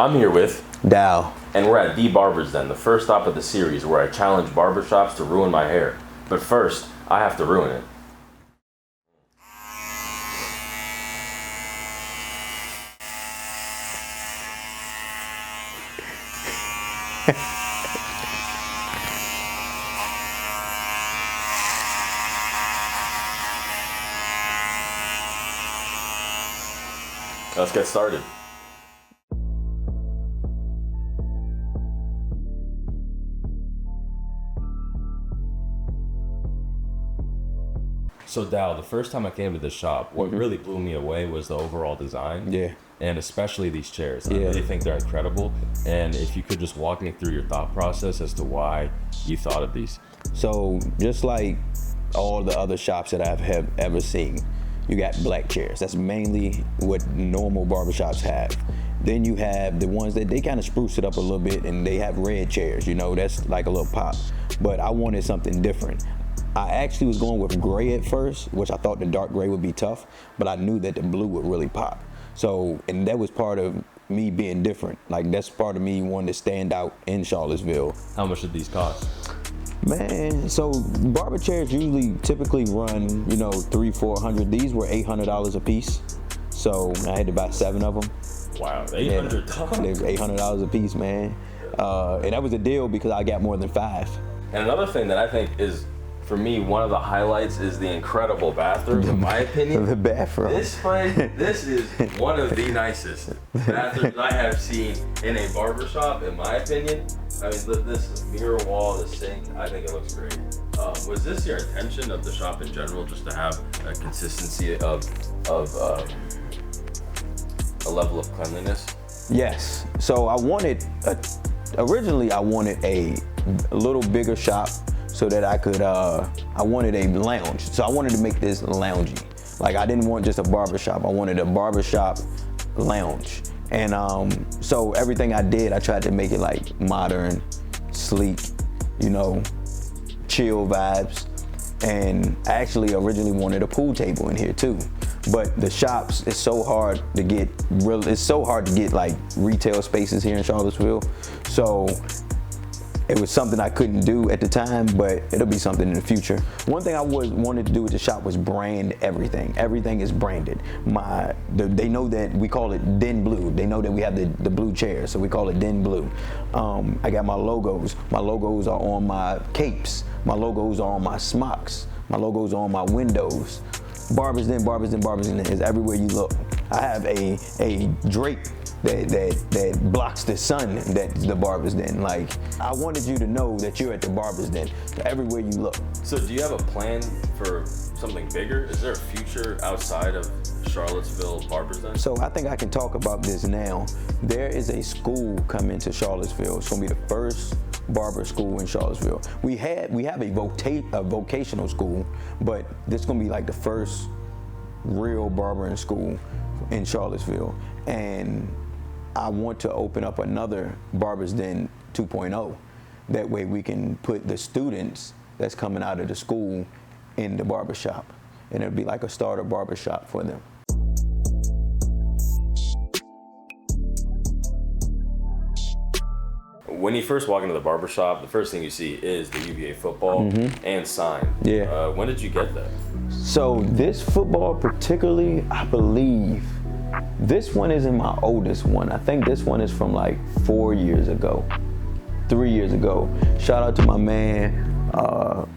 I'm here with Dall. And we're at the Barbers Den, the first stop of the series where I challenge barbershops to ruin my hair. But first, I have to ruin it. Let's get started. So Dall, the first time I came to the shop, what really blew me away was the overall design. Yeah. And especially these chairs. I Yeah. really think they're incredible. And if you could just walk me through your thought process as to why you thought of these. So just like all the other shops that have ever seen, you got black chairs. That's mainly what normal barbershops have. Then you have the ones that they kind of spruce it up a little bit, and they have red chairs, you know, that's like a little pop. But I wanted something different. I actually was going with gray at first, which I thought the dark gray would be tough, but I knew that the blue would really pop. So, and that was part of me being different. Like, that's part of me wanting to stand out in Charlottesville. How much did these cost? Man, so barber chairs typically run, you know, $300-400. These were $800 a piece. So I had to buy 7 of them. Wow, $800? They was $800 a piece, man. And that was a deal because I got more than 5. And another thing that I think is, for me, one of the highlights is the incredible bathroom, in my opinion. The bathroom. This is one of the nicest bathrooms I have seen in a barbershop, in my opinion. I mean, this mirror wall, the sink, I think it looks great. Was this your intention of the shop in general, just to have a consistency of a level of cleanliness? Yes. So originally I wanted a little bigger shop so that I could, I wanted a lounge. So I wanted to make this loungy. Like, I didn't want just a barbershop, I wanted a barbershop lounge. And so everything I did, I tried to make it like modern, sleek, you know, chill vibes. And I actually originally wanted a pool table in here too. But the shops, it's so hard to get like retail spaces here in Charlottesville. So it was something I couldn't do at the time, but it'll be something in the future. One thing I wanted to do with the shop was brand everything. Everything is branded. They know that we call it Den Blue. They know that we have the blue chairs, so we call it Den Blue. I got my logos. My logos are on my capes. My logos are on my smocks. My logos are on my windows. Barbers Den, Barbers Den, Barbers Den is everywhere you look. I have a drape that blocks the sun that's the Barbers Den. Like, I wanted you to know that you're at the Barbers Den everywhere you look. So do you have a plan for something bigger? Is there a future outside of Charlottesville Barbers Den? So I think I can talk about this now. There is a school coming to Charlottesville. It's gonna be the first barber school in Charlottesville. We have a vocational school, but this is gonna be like the first real barbering school in Charlottesville. And I want to open up another Barbers Den 2.0. That way we can put the students that's coming out of the school in the barbershop. And it'll be like a starter barbershop for them. When you first walk into the barbershop, the first thing you see is the UVA football and sign. Yeah. When did you get that? So this football particularly, I believe, this one isn't my oldest one. I think this one is from like 4 years ago, 3 years ago. Shout out to my man,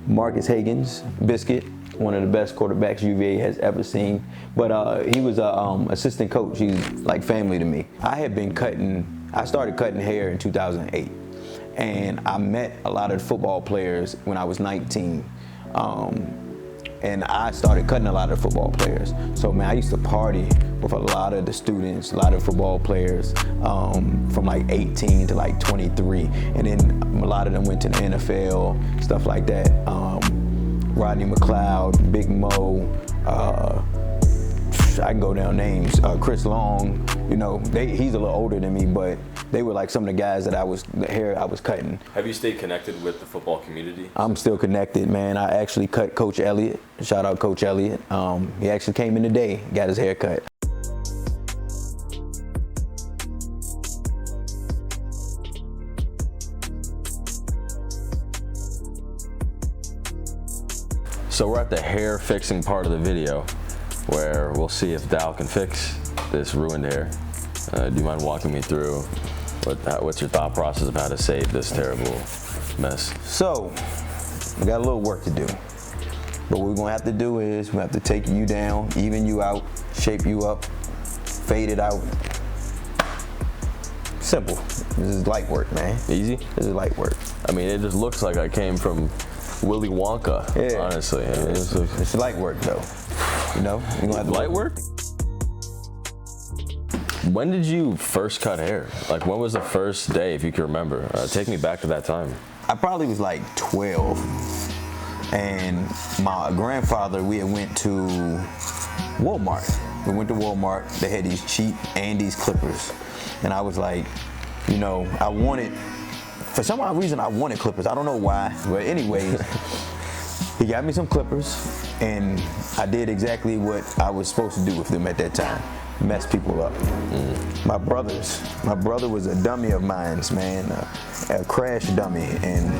Marcus Hagens, Biscuit, one of the best quarterbacks UVA has ever seen. But he was a assistant coach. He's like family to me. I started cutting hair in 2008. And I met a lot of football players when I was 19. And I started cutting a lot of football players. So man, I used to party with a lot of the students, a lot of football players from like 18 to like 23. And then a lot of them went to the NFL, stuff like that. Rodney McLeod, Big Mo, I can go down names. Chris Long, you know, he's a little older than me, but they were like some of the guys that the hair I was cutting. Have you stayed connected with the football community? I'm still connected, man. I actually cut Coach Elliott. Shout out Coach Elliott. He actually came in today, got his hair cut. So we're at the hair fixing part of the video where we'll see if Dall can fix this ruined hair. Do you mind walking me through what's your thought process of how to save this terrible mess? So, we got a little work to do. But what we're gonna have to do is we have to take you down, even you out, shape you up, fade it out. Simple. This is light work, man. Easy? This is light work. I mean, it just looks like I came from Willy Wonka, yeah. Honestly. It's light work, though. You know? You're gonna have to light work? When did you first cut hair? Like, when was the first day, if you can remember? Take me back to that time. I probably was like 12. And my grandfather, we had went to Walmart. We went to Walmart. They had these cheap Andes clippers. And I was like, you know, for some odd reason, I wanted clippers. I don't know why. But anyways, he got me some clippers. And I did exactly what I was supposed to do with them at that time. Mess people up. My brother was a dummy of mine, man, a crash dummy, and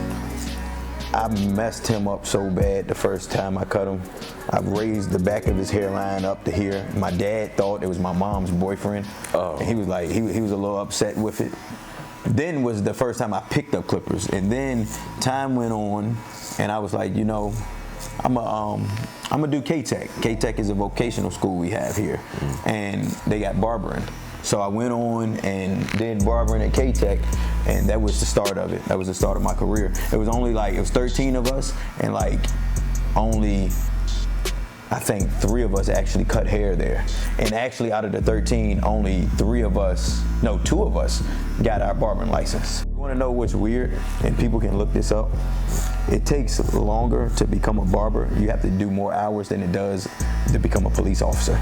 I messed him up so bad the first time I cut him. I raised the back of his hairline up to here. My dad thought it was my mom's boyfriend, and he was like, he was a little upset with it. Then was the first time I picked up clippers, and then time went on, and I was like, you know, I'm gonna do K-Tech. K-Tech is a vocational school we have here, and they got barbering. So I went on and did barbering at K-Tech, and that was the start of it. That was the start of my career. It was 13 of us, and like only, I think 3 of us actually cut hair there. And actually out of the 13, only 2 of us got our barbering license. You wanna know what's weird, and people can look this up? It takes longer to become a barber. You have to do more hours than it does to become a police officer.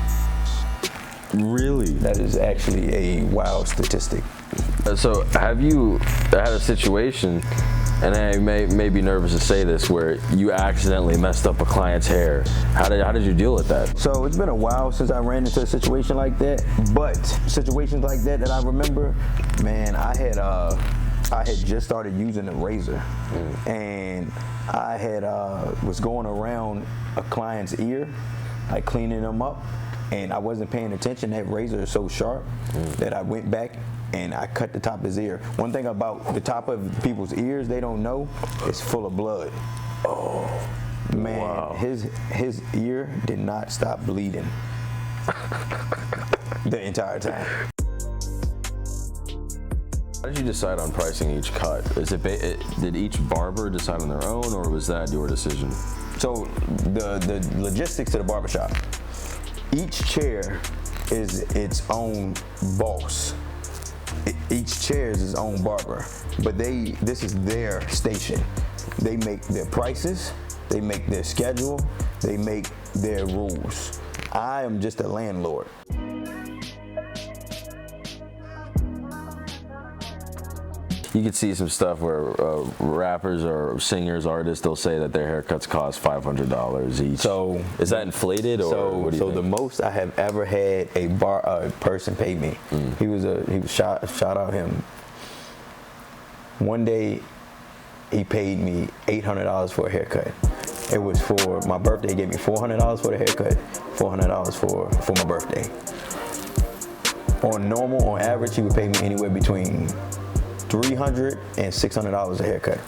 Really? That is actually a wild statistic. So have you had a situation, and I may be nervous to say this, where you accidentally messed up a client's hair? How did you deal with that? So it's been a while since I ran into a situation like that, but situations like that I remember, man, I had just started using a razor, and I had was going around a client's ear, like cleaning them up, and I wasn't paying attention. That razor is so sharp that I went back and I cut the top of his ear. One thing about the top of people's ears they don't know, it's full of blood. Oh man, wow. His ear did not stop bleeding the entire time. How did you decide on pricing each cut? Did each barber decide on their own, or was that your decision? So the logistics of the barbershop. Each chair is its own boss. Each chair is its own barber, but this is their station. They make their prices, they make their schedule, they make their rules. I am just a landlord. You could see some stuff where rappers or singers, artists, they'll say that their haircuts cost $500 each. So is that inflated, or what do you think? The most I have ever had a person pay me. He was shout out him. One day he paid me $800 for a haircut. It was for my birthday. He gave me $400 for the haircut, $400 for my birthday. On average, he would pay me anywhere between $300 and $600 a haircut.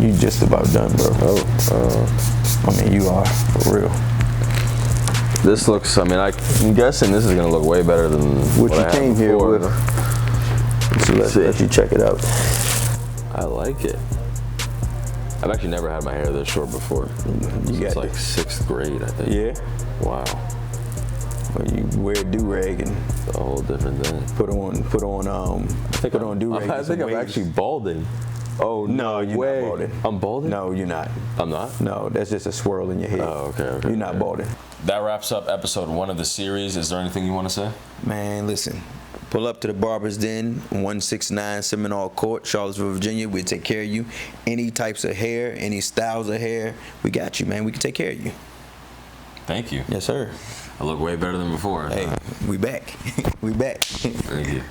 You just about done, bro. I mean, you are, for real. This looks, I mean, I'm guessing this is gonna look way better than what you came here with. So let's let you check it out. I like it. I've actually never had my hair this short before. It's like 6th grade, I think. Yeah? Wow. Well, you wear a do-rag and a whole different thing. Put on do-rag. I think I'm actually balding. Oh, no, you're not balding. I'm balding? No, you're not. I'm not? No, that's just a swirl in your head. Oh, okay. You're not balding. That wraps up episode 1 of the series. Is there anything you want to say? Man, listen. Pull up to the Barbers Den, 169 Seminole Court, Charlottesville, Virginia. We'll take care of you. Any types of hair, any styles of hair, we got you, man. We can take care of you. Thank you. Yes, sir. I look way better than before. Hey, we back. We back. Thank you.